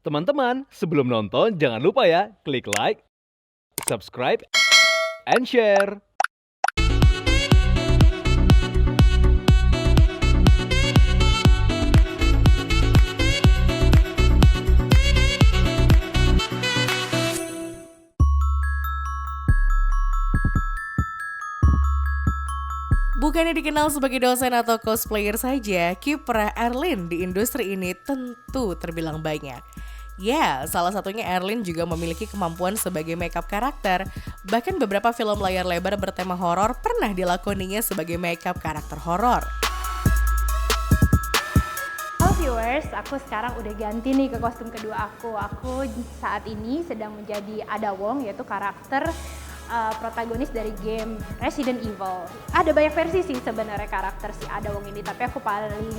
Teman-teman, sebelum nonton jangan lupa ya, klik like, subscribe, and share. Bukannya dikenal sebagai dosen atau cosplayer saja, kiprah Erlin di industri ini tentu terbilang banyak. Ya, salah satunya Erlin juga memiliki kemampuan sebagai makeup karakter. Bahkan beberapa film layar lebar bertema horor pernah dilakoninya sebagai makeup karakter horor. Halo viewers, aku sekarang udah ganti nih ke kostum kedua aku. Aku saat ini sedang menjadi Ada Wong, yaitu karakter protagonis dari game Resident Evil. Ada banyak versi sih sebenarnya karakter si Ada Wong ini, tapi aku paling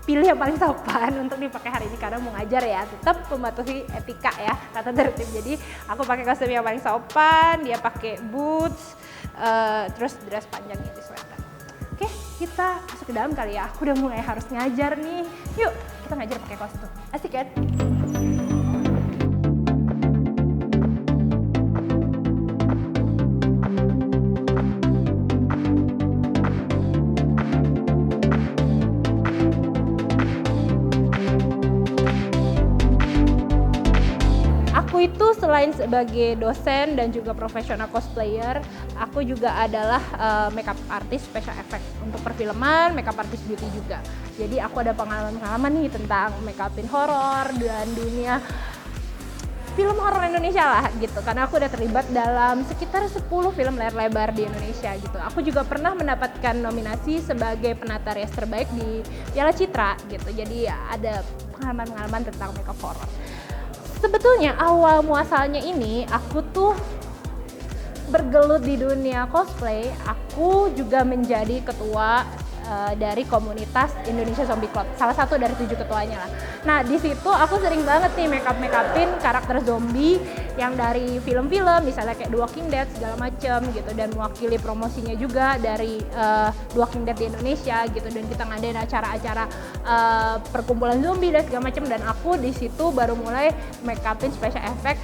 pilih yang paling sopan untuk dipakai hari ini karena mau ngajar ya, tetap mematuhi etika ya, tata tertib. Jadi aku pakai kostum yang paling sopan, dia pakai boots, terus dress panjang ini sweater. Oke, kita masuk ke dalam kali ya. Aku udah mulai harus ngajar nih. Yuk, kita ngajar pakai kostum. Asik kan? Aku itu selain sebagai dosen dan juga profesional cosplayer, aku juga adalah makeup artist special effect untuk perfilman, makeup artist beauty juga. Jadi aku ada pengalaman-pengalaman nih tentang makeupin horor dan dunia film horor Indonesia lah gitu. Karena aku udah terlibat dalam sekitar 10 film layar lebar di Indonesia gitu. Aku juga pernah mendapatkan nominasi sebagai penata rias terbaik di Piala Citra gitu. Jadi ada pengalaman-pengalaman tentang makeup horor. Sebetulnya awal muasalnya ini aku tuh bergelut di dunia cosplay. Aku juga menjadi ketua dari komunitas Indonesia Zombie Club, salah satu dari 7 ketuanya lah. Nah di situ aku sering banget nih makeupin karakter zombie yang dari film-film, misalnya kayak The Walking Dead segala macem gitu, dan mewakili promosinya juga dari The Walking Dead di Indonesia gitu, dan kita ngadain acara-acara perkumpulan zombie dan segala macem, dan aku di situ baru mulai makeupin special effect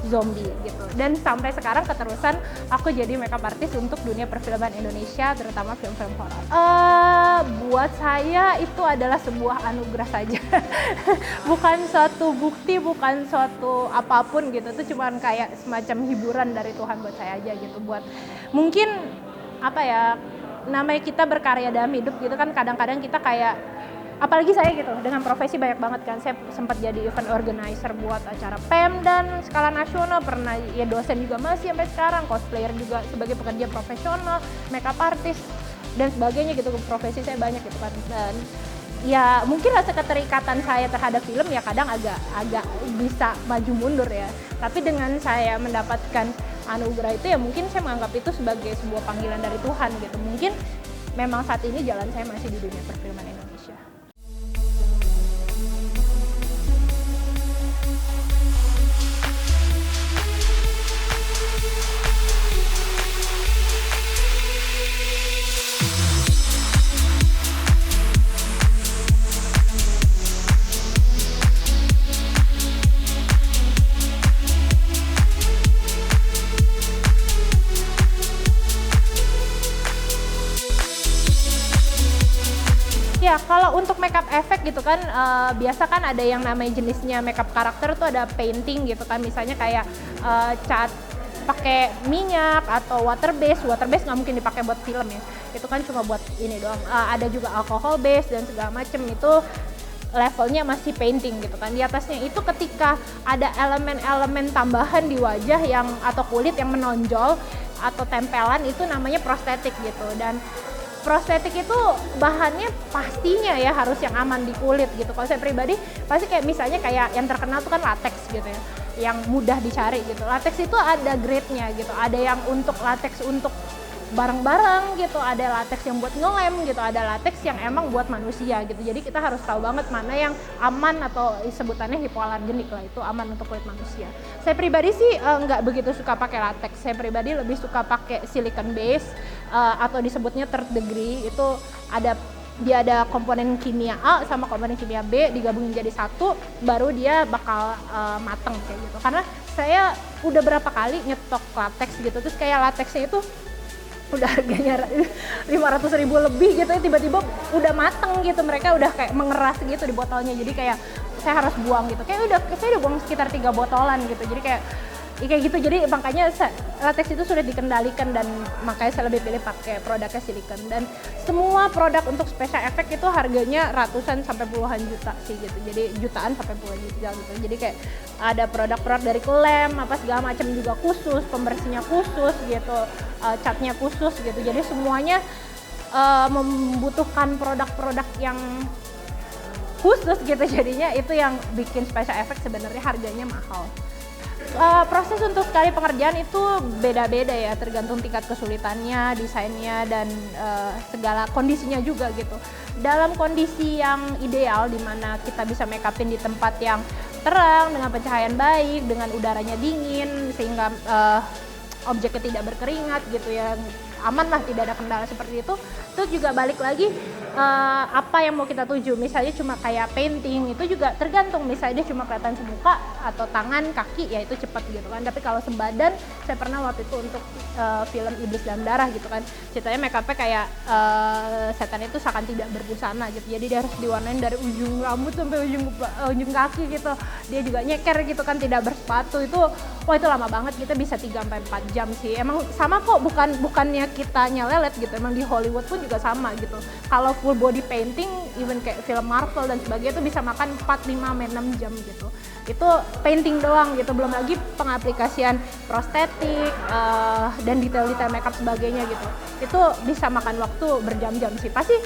zombie gitu, dan sampai sekarang keterusan aku jadi makeup artist untuk dunia perfilman Indonesia, terutama film-film horor. Buat saya itu adalah sebuah anugerah saja. Bukan suatu bukti, bukan suatu apapun gitu. Itu cuma kayak semacam hiburan dari Tuhan buat saya aja gitu. Buat mungkin apa ya, namanya kita berkarya dalam hidup gitu kan, kadang-kadang kita kayak, apalagi saya gitu, dengan profesi banyak banget kan. Saya sempat jadi event organizer buat acara PEM dan skala nasional, pernah ya dosen juga masih sampai sekarang, cosplayer juga sebagai pekerja profesional, makeup artist dan sebagainya gitu. Profesi saya banyak gitu kan, dan ya mungkin rasa keterikatan saya terhadap film ya kadang agak bisa maju mundur ya, tapi dengan saya mendapatkan anugerah itu ya mungkin saya menganggap itu sebagai sebuah panggilan dari Tuhan gitu. Mungkin memang saat ini jalan saya masih di dunia perfilman Indonesia. Ya, kalau untuk makeup effect gitu kan, biasa kan ada yang namanya jenisnya makeup karakter tuh ada painting gitu kan, misalnya kayak cat pakai minyak atau water base nggak mungkin dipakai buat film ya, itu kan cuma buat ini doang. Ada juga alcohol base dan segala macem, itu levelnya masih painting gitu kan. Di atasnya itu ketika ada elemen-elemen tambahan di wajah yang atau kulit yang menonjol atau tempelan, itu namanya prostetik gitu. Dan prostetik itu bahannya pastinya ya harus yang aman di kulit gitu. Kalau saya pribadi pasti kayak misalnya kayak yang terkenal tuh kan latex gitu ya, yang mudah dicari gitu. Latex itu ada grade-nya gitu. Ada yang untuk latex untuk barang-barang gitu, ada latex yang buat ngelem gitu, ada latex yang emang buat manusia gitu. Jadi kita harus tahu banget mana yang aman, atau sebutannya hipoalergenik lah, itu aman untuk kulit manusia. Saya pribadi sih nggak begitu suka pakai latex. Saya pribadi lebih suka pakai silicone base atau disebutnya third degree. Itu ada dia ada komponen kimia A sama komponen kimia B digabungin jadi satu, baru dia bakal mateng kayak gitu. Karena saya udah berapa kali nyetok latex gitu, terus kayak latexnya itu udah harganya 500.000 lebih gitu, tiba-tiba udah mateng gitu, mereka udah kayak mengeras gitu di botolnya, jadi kayak saya harus buang gitu, saya udah buang sekitar 3 botolan gitu, jadi kayak gitu. Jadi makanya latex itu sudah dikendalikan dan makanya saya lebih pilih pakai produknya silikon. Dan semua produk untuk special effect itu harganya ratusan sampai puluhan juta sih gitu. Jadi jutaan sampai puluhan juta gitu. Jadi kayak ada produk-produk dari lem apa segala macam juga khusus, pembersihnya khusus gitu, catnya khusus gitu. Jadi semuanya membutuhkan produk-produk yang khusus gitu, jadinya itu yang bikin special effect sebenarnya harganya mahal. Proses untuk sekali pengerjaan itu beda-beda ya, tergantung tingkat kesulitannya, desainnya, dan segala kondisinya juga gitu. Dalam kondisi yang ideal di mana kita bisa make upin di tempat yang terang, dengan pencahayaan baik, dengan udaranya dingin, sehingga objeknya tidak berkeringat gitu ya, aman lah, tidak ada kendala seperti itu. Terus juga balik lagi apa yang mau kita tuju, misalnya cuma kayak painting itu juga tergantung, misalnya dia cuma kelihatan semuka atau tangan, kaki, ya itu cepat gitu kan. Tapi kalau sebadan, saya pernah waktu itu untuk film Iblis Dalam Darah gitu kan, ceritanya make upnya kayak setan itu seakan tidak berbusana gitu, jadi dia harus diwarnain dari ujung rambut sampai ujung kaki gitu, dia juga nyeker gitu kan, tidak bersepatu, itu wah itu lama banget, kita bisa 3-4 jam sih. Emang sama kok, bukannya kita nyelelet gitu, emang di Hollywood pun juga sama gitu. Kalau full body painting, even kayak film Marvel dan sebagainya itu bisa makan 4, 5, 6 jam gitu. Itu painting doang gitu, belum lagi pengaplikasian prostetik dan detail-detail makeup sebagainya gitu. Itu bisa makan waktu berjam-jam sih, pasti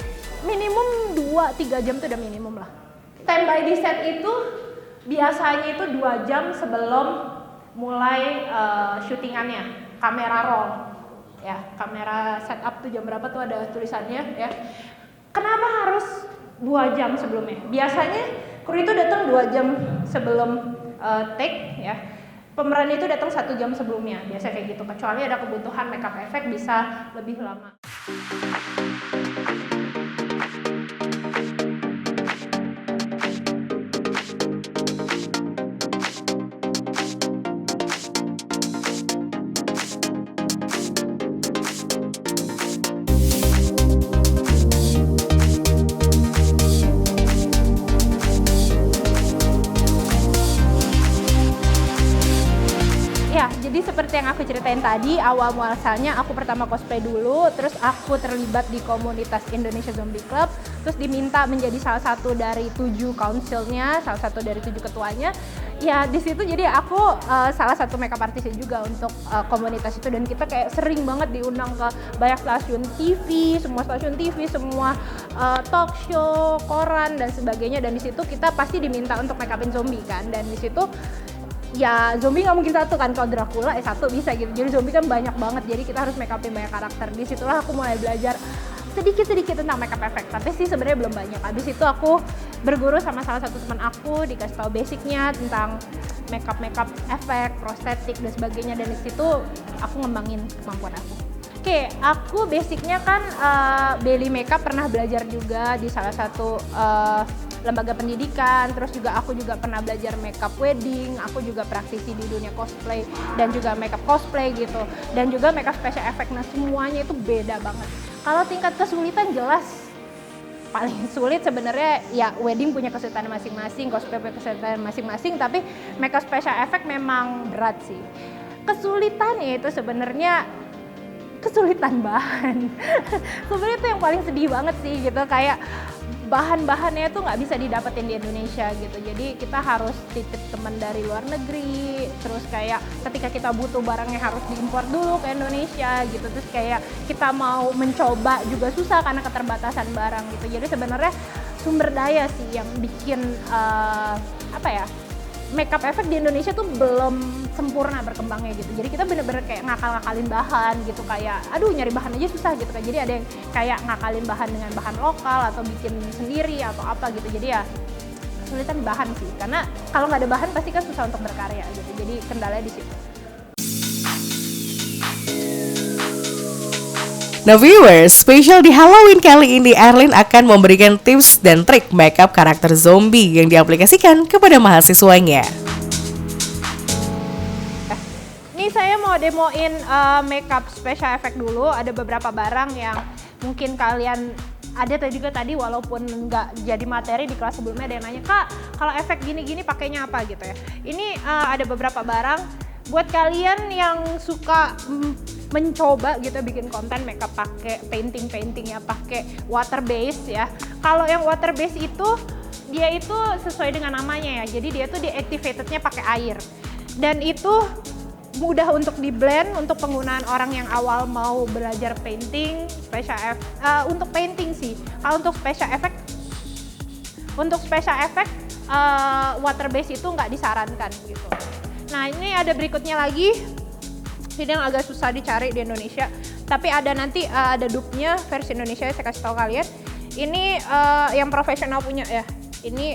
minimum 2-3 jam itu udah minimum lah. Standby di set itu biasanya itu 2 jam sebelum mulai syutingannya, kamera roll. Ya, kamera setup tuh jam berapa tuh ada tulisannya ya. Kenapa harus 2 jam sebelumnya? Biasanya kru itu datang 2 jam sebelum take ya. Pemeran itu datang 1 jam sebelumnya, biasa kayak gitu. Kecuali ada kebutuhan makeup effect bisa lebih lama. Jadi seperti yang aku ceritain tadi, awal muasalnya aku pertama cosplay dulu, terus aku terlibat di komunitas Indonesia Zombie Club, terus diminta menjadi salah satu dari 7 councilnya, salah satu dari 7 ketuanya. Ya di situ jadi aku salah satu makeup artisnya juga untuk komunitas itu, dan kita kayak sering banget diundang ke banyak stasiun TV, semua stasiun TV, semua talk show, koran dan sebagainya, dan di situ kita pasti diminta untuk make upin zombie kan, dan di situ ya zombie nggak mungkin satu kan, kalau Dracula satu bisa gitu, jadi zombie kan banyak banget, jadi kita harus make upin banyak karakter. Disitulah aku mulai belajar sedikit tentang makeup effect, tapi sih sebenarnya belum banyak. Habis itu aku berguru sama salah satu teman aku, dikasih tahu basicnya tentang makeup effect, prostetik dan sebagainya, dan di situ aku ngembangin kemampuan aku. Oke, aku basicnya kan Belly Makeup pernah belajar juga di salah satu lembaga pendidikan, terus juga aku juga pernah belajar makeup wedding, aku juga praktisi di dunia cosplay dan juga makeup cosplay gitu, dan juga makeup special effect. Nah semuanya itu beda banget. Kalau tingkat kesulitan jelas paling sulit sebenarnya ya wedding punya kesulitan masing-masing, cosplay punya kesulitan masing-masing, tapi makeup special effect memang berat sih. Kesulitannya itu sebenarnya kesulitan bahan. Sebenarnya itu yang paling sedih banget sih gitu, kayak bahan-bahannya tuh nggak bisa didapetin di Indonesia gitu, jadi kita harus titip teman dari luar negeri, terus kayak ketika kita butuh barangnya harus diimpor dulu ke Indonesia gitu, terus kayak kita mau mencoba juga susah karena keterbatasan barang gitu. Jadi sebenarnya sumber daya sih yang bikin makeup effect di Indonesia tuh belum sempurna berkembangnya gitu. Jadi kita bener-bener kayak ngakal-ngakalin bahan gitu, kayak aduh nyari bahan aja susah gitu kan. Jadi ada yang kayak ngakalin bahan dengan bahan lokal atau bikin sendiri atau apa gitu. Jadi ya kesulitan bahan sih, karena kalau nggak ada bahan pasti kan susah untuk berkarya gitu. Jadi kendalanya di situ. Nah viewers, spesial di Halloween kali ini Erlin akan memberikan tips dan trik makeup karakter zombie yang diaplikasikan kepada mahasiswanya. Ini saya mau demoin makeup special effect dulu. Ada beberapa barang yang mungkin kalian ada juga tadi walaupun nggak jadi materi di kelas sebelumnya ada yang nanya, Kak kalau efek gini-gini pakainya apa gitu ya. Ini ada beberapa barang buat kalian yang suka mencoba gitu bikin konten makeup pakai painting ya, pakai water base ya. Kalau yang water base itu dia itu sesuai dengan namanya ya. Jadi dia tuh deactivatednya pakai air. Dan itu mudah untuk di blend untuk penggunaan orang yang awal mau belajar painting, untuk painting sih. Kalau untuk special effect water base itu nggak disarankan gitu. Nah ini ada berikutnya lagi, ini yang agak susah dicari di Indonesia, tapi ada nanti ada dupe-nya versi Indonesia saya kasih tahu kalian. Ini yang profesional punya ya, ini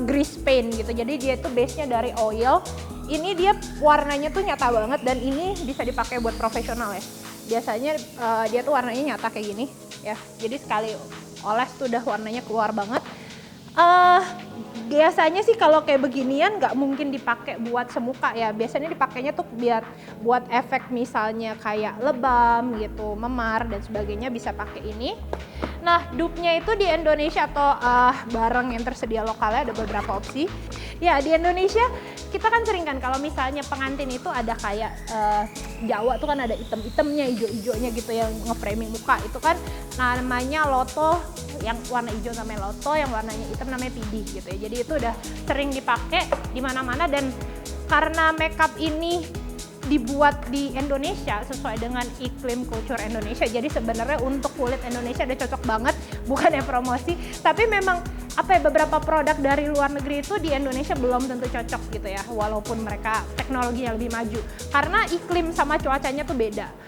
grease paint gitu, jadi dia itu base-nya dari oil. Ini dia warnanya tuh nyata banget dan ini bisa dipakai buat profesional ya. Biasanya dia tuh warnanya nyata kayak gini ya. Jadi sekali oles tuh udah warnanya keluar banget. Biasanya sih kalau kayak beginian nggak mungkin dipakai buat semuka ya. Biasanya dipakainya tuh biar buat efek misalnya kayak lebam gitu, memar dan sebagainya bisa pakai ini. Nah dupe-nya itu di Indonesia atau barang yang tersedia lokalnya ada beberapa opsi. Ya di Indonesia kita kan sering kan kalau misalnya pengantin itu ada kayak Jawa tuh kan ada item-itemnya, ijo-ijonya gitu yang nge-framing muka itu kan namanya loto, yang warna hijau namanya loto, yang warnanya hitam namanya pidi gitu ya. Jadi itu udah sering dipakai di mana-mana dan karena makeup ini dibuat di Indonesia sesuai dengan iklim culture Indonesia. Jadi sebenarnya untuk kulit Indonesia udah cocok banget, bukannya promosi, tapi memang beberapa produk dari luar negeri itu di Indonesia belum tentu cocok gitu ya, walaupun mereka teknologinya lebih maju. Karena iklim sama cuacanya tuh beda.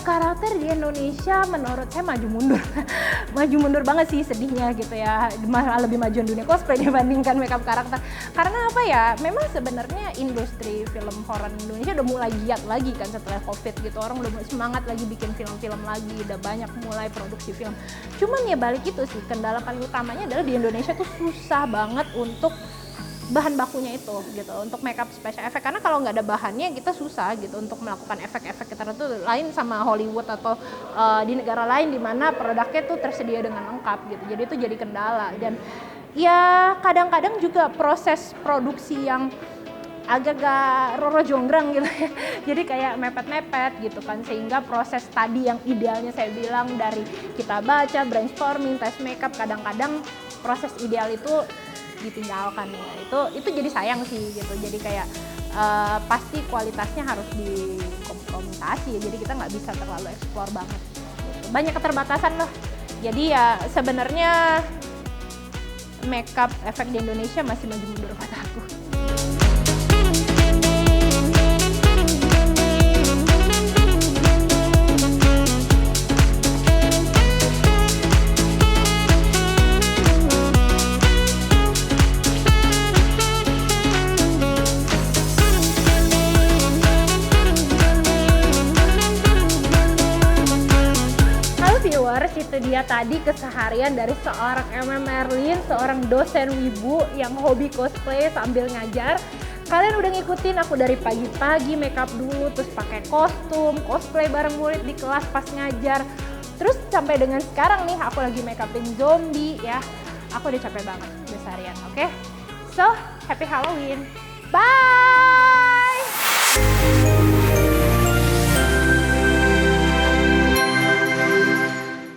Karakter di Indonesia menurut saya maju mundur banget sih, sedihnya gitu ya, malah lebih maju dunia cosplay dibandingkan makeup karakter. Karena apa ya, memang sebenarnya industri film horor Indonesia udah mulai giat lagi kan setelah COVID gitu, orang udah mulai semangat lagi bikin film-film lagi, udah banyak mulai produksi film. Cuman ya balik itu sih, kendala paling utamanya adalah di Indonesia tuh susah banget untuk bahan bakunya itu gitu untuk makeup special effect, karena kalau nggak ada bahannya kita susah gitu untuk melakukan efek-efek tertentu lain sama Hollywood atau di negara lain di mana produknya tuh tersedia dengan lengkap gitu. Jadi itu jadi kendala dan ya kadang-kadang juga proses produksi yang agak-agak roro jonggrang gitu ya. Jadi kayak mepet-mepet gitu kan, sehingga proses tadi yang idealnya saya bilang dari kita baca, brainstorming, tes makeup, kadang-kadang proses ideal itu ditinggalkan ya. Itu jadi sayang sih gitu. Jadi kayak pasti kualitasnya harus dikompromitasi ya. Jadi kita nggak bisa terlalu eksplor banget gitu. Banyak keterbatasan loh. Jadi ya sebenarnya makeup efek di Indonesia masih maju mundur kata aku. Itu dia tadi keseharian dari seorang Erlin, seorang dosen wibu yang hobi cosplay sambil ngajar. Kalian udah ngikutin aku dari pagi-pagi makeup dulu, terus pakai kostum, cosplay bareng murid di kelas pas ngajar. Terus sampai dengan sekarang nih aku lagi makeupin zombie ya. Aku udah capek banget, udah keseharian. Oke? So, happy Halloween. Bye.